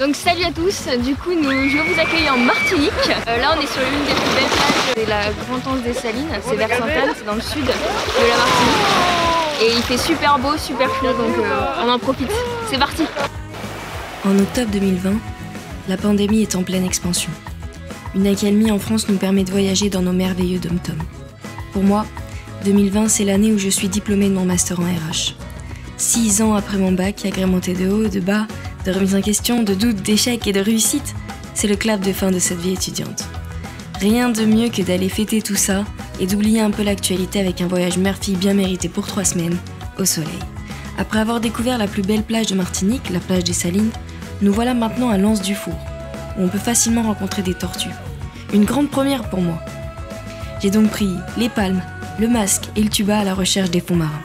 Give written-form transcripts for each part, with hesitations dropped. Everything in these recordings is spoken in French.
Donc salut à tous, du coup je vous accueille en Martinique. Là on est sur l'une des plus belles plages, c'est la Grande Anse des Salines, c'est vers Sainte-Anne, c'est dans le sud de la Martinique. Et il fait super beau, super chaud, donc on en profite. C'est parti. En octobre 2020, la pandémie est en pleine expansion. Une accalmie en France nous permet de voyager dans nos merveilleux dom-toms. Pour moi, 2020 c'est l'année où je suis diplômée de mon master en RH. 6 ans après mon bac, agrémenté de hauts, de bas, de remises en question, de doutes, d'échecs et de réussites, c'est le clap de fin de cette vie étudiante. Rien de mieux que d'aller fêter tout ça et d'oublier un peu l'actualité avec un voyage mère-fille bien mérité pour 3 semaines, au soleil. Après avoir découvert la plus belle plage de Martinique, la plage des Salines, nous voilà maintenant à l'Anse-du-Four, où on peut facilement rencontrer des tortues. Une grande première pour moi. J'ai donc pris les palmes, le masque et le tuba à la recherche des fonds marins.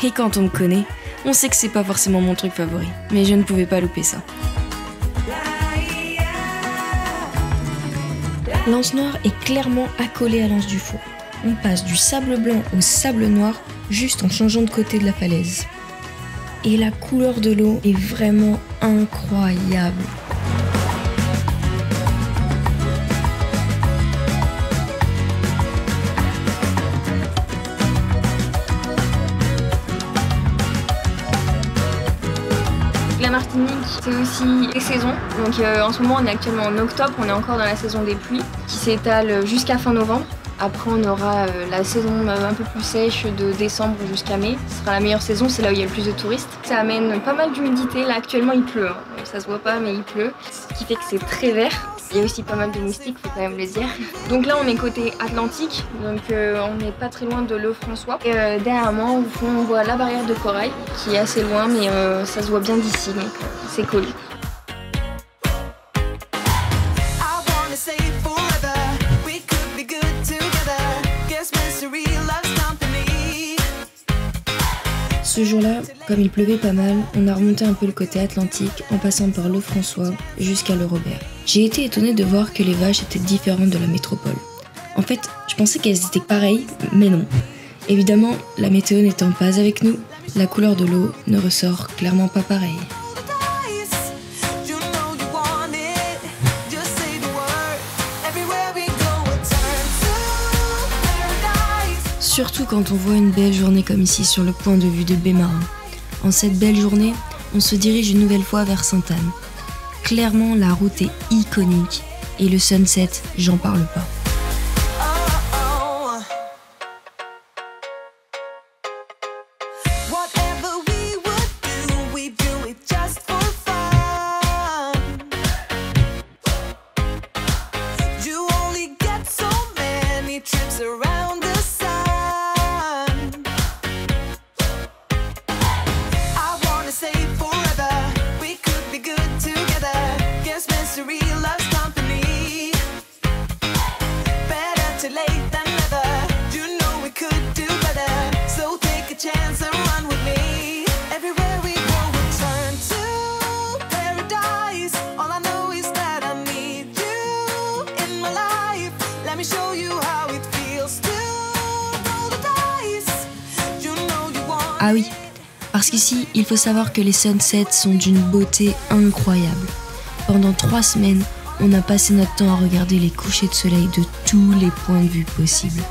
Et quand on me connaît, on sait que c'est pas forcément mon truc favori, mais je ne pouvais pas louper ça. L'Anse Noire est clairement accolée à l'Anse-du-Four. On passe du sable blanc au sable noir juste en changeant de côté de la falaise. Et la couleur de l'eau est vraiment incroyable. La Martinique, c'est aussi les saisons. Donc en ce moment, on est actuellement en octobre, on est encore dans la saison des pluies qui s'étale jusqu'à fin novembre. Après, on aura la saison un peu plus sèche de décembre jusqu'à mai. Ce sera la meilleure saison, c'est là où il y a le plus de touristes. Ça amène pas mal d'humidité. Là, actuellement, il pleut. Ça se voit pas, mais il pleut. Ce qui fait que c'est très vert. Il y a aussi pas mal de moustiques, faut quand même le dire. Donc là, on est côté Atlantique, donc on n'est pas très loin de Lefrançois. Et derrière moi, au fond, on voit la barrière de corail, qui est assez loin, mais ça se voit bien d'ici, donc c'est cool. Ce jour-là, comme il pleuvait pas mal, on a remonté un peu le côté atlantique en passant par Lefrançois jusqu'à Le Robert. J'ai été étonnée de voir que les vaches étaient différentes de la métropole. En fait, je pensais qu'elles étaient pareilles, mais non. Évidemment, la météo n'étant pas avec nous, la couleur de l'eau ne ressort clairement pas pareille. Surtout quand on voit une belle journée comme ici sur le point de vue de Baie-Marin. En cette belle journée, on se dirige une nouvelle fois vers Sainte-Anne. Clairement, la route est iconique et le sunset, j'en parle pas. Ah oui, parce qu'ici, il faut savoir que les sunsets sont d'une beauté incroyable. Pendant 3 semaines, on a passé notre temps à regarder les couchers de soleil de tous les points de vue possibles.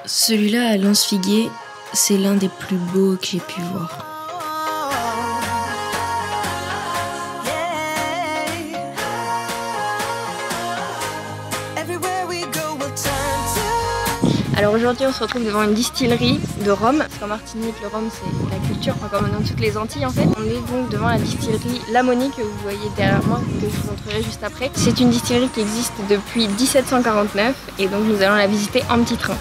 Celui-là à l'Anse-Figuier, c'est l'un des plus beaux que j'ai pu voir. Alors aujourd'hui on se retrouve devant une distillerie de rhum, parce qu'en Martinique le rhum c'est la culture, comme dans toutes les Antilles en fait. On est donc devant la distillerie La Monnie que vous voyez derrière moi, que je vous montrerai juste après. C'est une distillerie qui existe depuis 1749 et donc nous allons la visiter en petit train.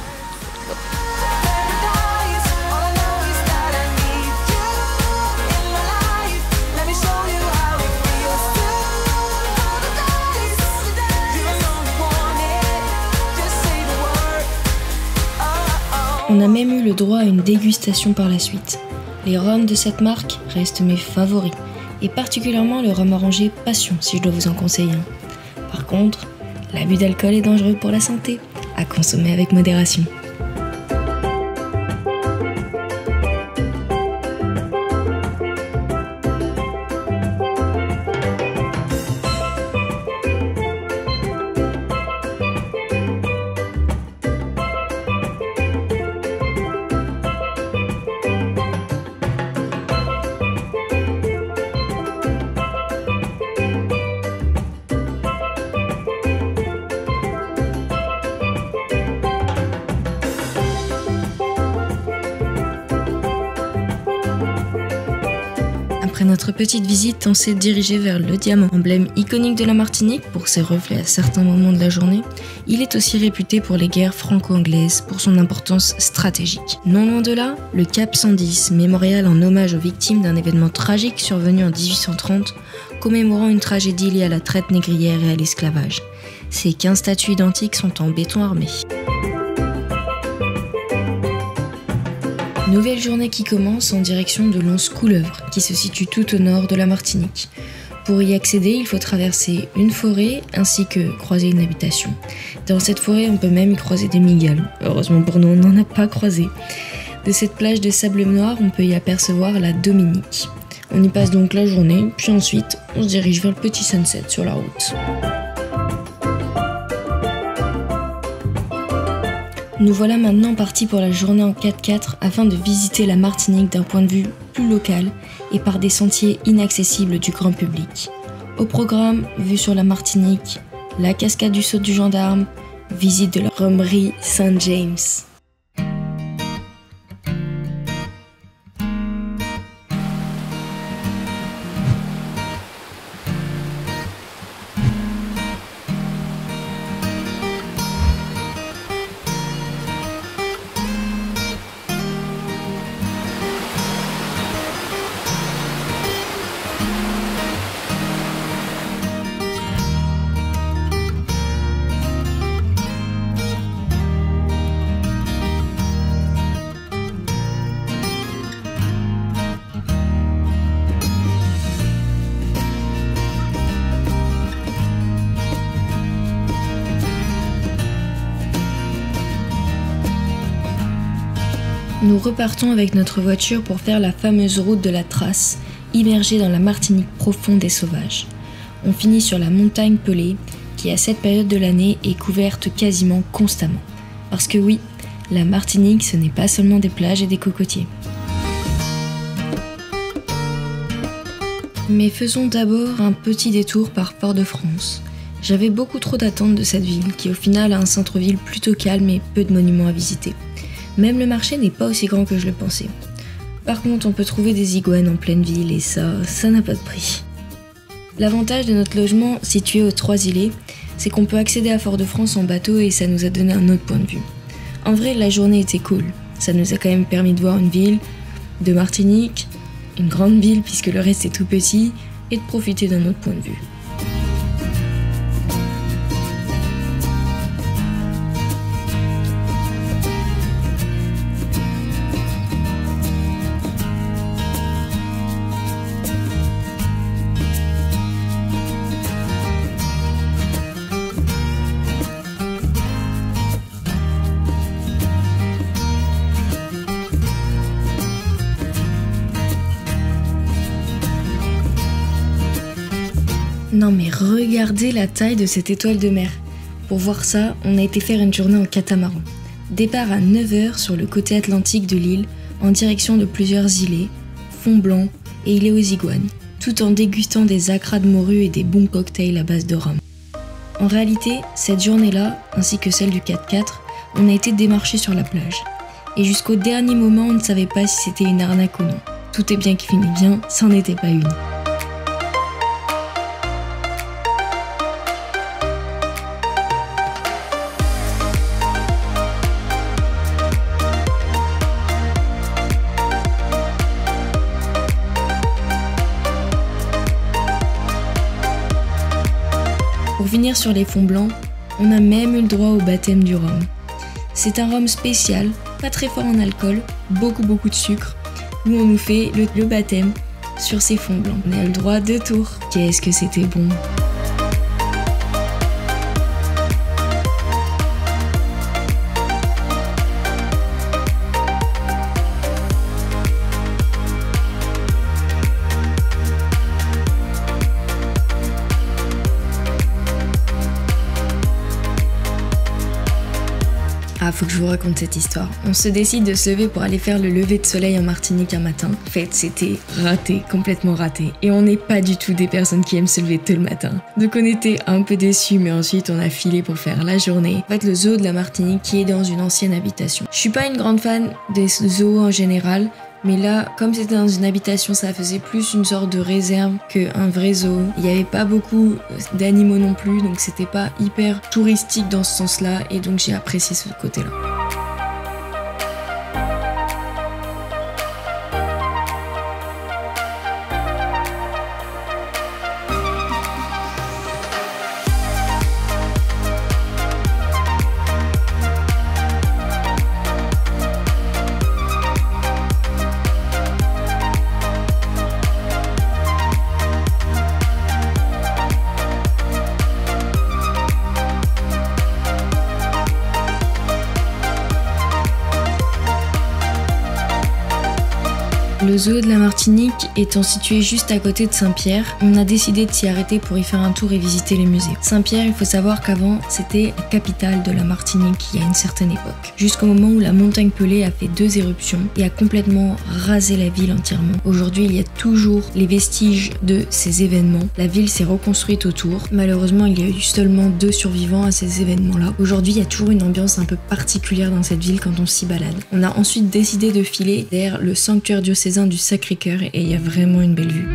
On a même eu le droit à une dégustation par la suite. Les rhums de cette marque restent mes favoris, et particulièrement le rhum orangé Passion si je dois vous en conseiller un. Par contre, l'abus d'alcool est dangereux pour la santé, à consommer avec modération. Après notre petite visite, on s'est dirigé vers le diamant, emblème iconique de la Martinique pour ses reflets à certains moments de la journée. Il est aussi réputé pour les guerres franco-anglaises, pour son importance stratégique. Non loin de là, le Cap 110, mémorial en hommage aux victimes d'un événement tragique survenu en 1830, commémorant une tragédie liée à la traite négrière et à l'esclavage. Ces 15 statues identiques sont en béton armé. Nouvelle journée qui commence en direction de l'Anse-Couleuvre, qui se situe tout au nord de la Martinique. Pour y accéder, il faut traverser une forêt ainsi que croiser une habitation. Dans cette forêt, on peut même y croiser des migales. Heureusement pour nous, on n'en a pas croisé. De cette plage de sable noir, on peut y apercevoir la Dominique. On y passe donc la journée, puis ensuite, on se dirige vers le petit sunset sur la route. Nous voilà maintenant partis pour la journée en 4x4 afin de visiter la Martinique d'un point de vue plus local et par des sentiers inaccessibles du grand public. Au programme, vue sur la Martinique, la cascade du Saut du Gendarme, visite de la Romerie Saint-James. Nous repartons avec notre voiture pour faire la fameuse route de la Trace, immergée dans la Martinique profonde et sauvage. On finit sur la montagne Pelée, qui à cette période de l'année est couverte quasiment constamment. Parce que oui, la Martinique ce n'est pas seulement des plages et des cocotiers. Mais faisons d'abord un petit détour par Fort-de-France. J'avais beaucoup trop d'attentes de cette ville, qui au final a un centre-ville plutôt calme et peu de monuments à visiter. Même le marché n'est pas aussi grand que je le pensais. Par contre, on peut trouver des iguanes en pleine ville et ça n'a pas de prix. L'avantage de notre logement, situé aux Trois-Îlets, c'est qu'on peut accéder à Fort-de-France en bateau et ça nous a donné un autre point de vue. En vrai, la journée était cool. Ça nous a quand même permis de voir une ville de Martinique, une grande ville puisque le reste est tout petit, et de profiter d'un autre point de vue. Non mais regardez la taille de cette étoile de mer. Pour voir ça, on a été faire une journée en catamaran. Départ à 9h sur le côté atlantique de l'île, en direction de plusieurs îlets, fond blanc et îlets aux iguanes, tout en dégustant des acras de morue et des bons cocktails à base de rhum. En réalité, cette journée-là, ainsi que celle du 4x4, on a été démarchés sur la plage. Et jusqu'au dernier moment, on ne savait pas si c'était une arnaque ou non. Tout est bien qui finit bien, ça n'en était pas une. Pour finir sur les fonds blancs, on a même eu le droit au baptême du rhum. C'est un rhum spécial, pas très fort en alcool, beaucoup de sucre, où on nous fait le baptême sur ces fonds blancs. On a eu le droit 2 tours. Qu'est-ce que c'était bon! Ah, faut que je vous raconte cette histoire. On se décide de se lever pour aller faire le lever de soleil en Martinique un matin. En fait, c'était raté, complètement raté. Et on n'est pas du tout des personnes qui aiment se lever tôt le matin. Donc on était un peu déçus, mais ensuite on a filé pour faire la journée. En fait, le zoo de la Martinique qui est dans une ancienne habitation. Je suis pas une grande fan des zoos en général, mais là, comme c'était dans une habitation, ça faisait plus une sorte de réserve qu'un vrai zoo. Il n'y avait pas beaucoup d'animaux non plus, donc c'était pas hyper touristique dans ce sens-là, et donc j'ai apprécié ce côté-là. Le zoo de la Martinique étant situé juste à côté de Saint-Pierre, on a décidé de s'y arrêter pour y faire un tour et visiter les musées. Saint-Pierre, il faut savoir qu'avant, c'était la capitale de la Martinique il y a une certaine époque. Jusqu'au moment où la montagne Pelée a fait 2 éruptions et a complètement rasé la ville entièrement. Aujourd'hui, il y a toujours les vestiges de ces événements. La ville s'est reconstruite autour. Malheureusement, il y a eu seulement 2 survivants à ces événements-là. Aujourd'hui, il y a toujours une ambiance un peu particulière dans cette ville quand on s'y balade. On a ensuite décidé de filer vers le sanctuaire diocésain du Sacré-Cœur et il y a vraiment une belle vue.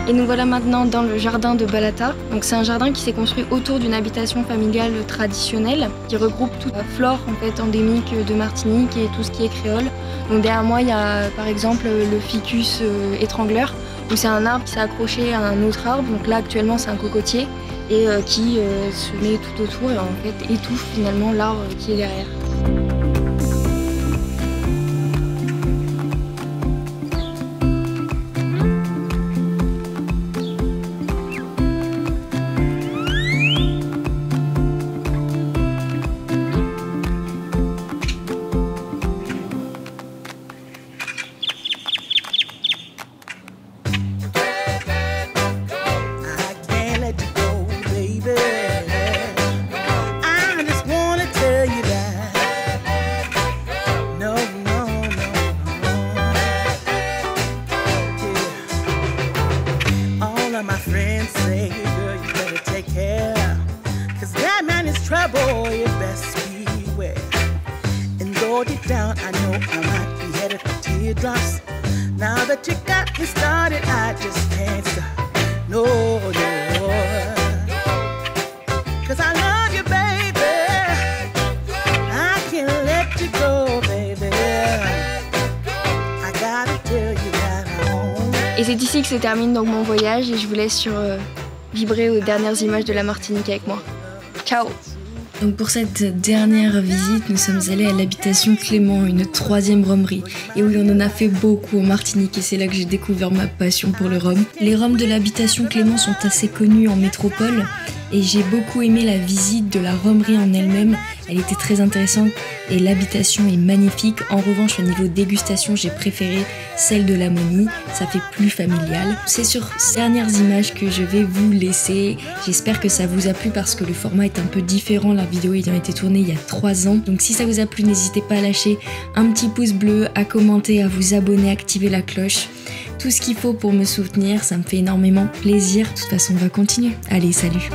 Et nous voilà maintenant dans le jardin de Balata. Donc c'est un jardin qui s'est construit autour d'une habitation familiale traditionnelle qui regroupe toute la flore en fait endémique de Martinique et tout ce qui est créole. Donc derrière moi il y a par exemple le ficus étrangleur. Donc c'est un arbre qui s'est accroché à un autre arbre. Donc là actuellement c'est un cocotier et qui se met tout autour et en fait étouffe finalement l'arbre qui est derrière. My friends say, girl, you better take care, 'cause that man is trouble, you best beware. And though deep down I know I might be headed for teardrops, now that you got me started, I just can't stop, no, no. 'Cause I love you, baby, I can't let you go, baby, I gotta tell you that I won't. Et c'est ici que se termine donc mon voyage et je vous laisse vibrer aux dernières images de la Martinique avec moi. Ciao! Donc pour cette dernière visite, nous sommes allés à l'habitation Clément, une 3e rhumerie. Et oui, on en a fait beaucoup en Martinique et c'est là que j'ai découvert ma passion pour le rhum. Les rhums de l'habitation Clément sont assez connus en métropole et j'ai beaucoup aimé la visite de la rhumerie en elle-même. Elle était très intéressante et l'habitation est magnifique. En revanche, au niveau dégustation, j'ai préféré celle de l'Ammonie. Ça fait plus familial. C'est sur ces dernières images que je vais vous laisser. J'espère que ça vous a plu parce que le format est un peu différent. La vidéo ayant été tournée il y a 3 ans. Donc si ça vous a plu, n'hésitez pas à lâcher un petit pouce bleu, à commenter, à vous abonner, à activer la cloche. Tout ce qu'il faut pour me soutenir, ça me fait énormément plaisir. De toute façon, on va continuer. Allez, salut!